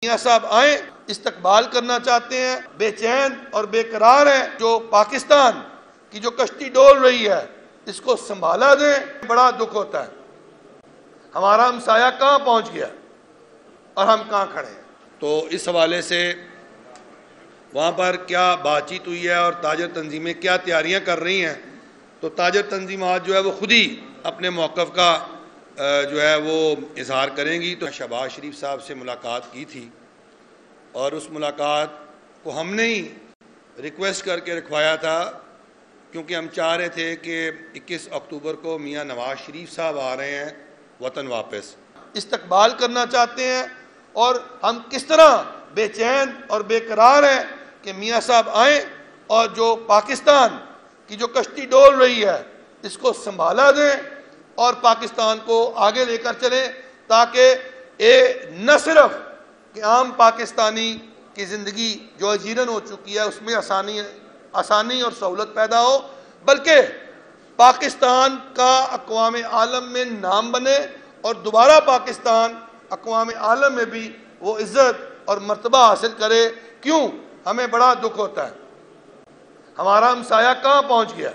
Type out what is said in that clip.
میاں صاحب آئیں، استقبال کرنا چاہتے ہیں، بے چین اور بے قرار ہیں، جو پاکستان کی جو کشتی ڈول رہی ہے اس کو سنبھالا دیں۔ بڑا دکھ ہوتا ہے ہمارا ہمسایہ کہاں پہنچ گیا اور ہم کہاں کھڑے ہیں۔ تو اس حوالے سے وہاں پر کیا بات چیت ہوئی ہے اور تاجر تنظیمیں کیا تیاریاں کر رہی ہیں، تو تاجر تنظیمات جو ہے وہ خود ہی اپنے موقف کا جو ہے وہ اظہار کریں گی۔ تو شہباز شریف صاحب سے ملاقات کی تھی اور اس ملاقات کو ہم نے ہی ریکویسٹ کر کے رکھوایا تھا، کیونکہ ہم چاہ رہے تھے کہ 21 اکتوبر کو میاں نواز شریف صاحب آ رہے ہیں وطن واپس، استقبال کرنا چاہتے ہیں، اور ہم کس طرح بے چین اور بے قرار ہیں کہ میاں صاحب آئیں اور جو پاکستان کی جو کشتی ڈول رہی ہے اس کو سنبھالا دیں اور پاکستان کو آگے لے کر چلیں، تاکہ نہ صرف کہ عام پاکستانی کی زندگی جو اجیرن ہو چکی ہے اس میں آسانی اور سہولت پیدا ہو، بلکہ پاکستان کا اقوام عالم میں نام بنے اور دوبارہ پاکستان اقوام عالم میں بھی وہ عزت اور مرتبہ حاصل کرے۔ کیوں؟ ہمیں بڑا دکھ ہوتا ہے ہمارا ہمسایہ کہاں پہنچ گیا۔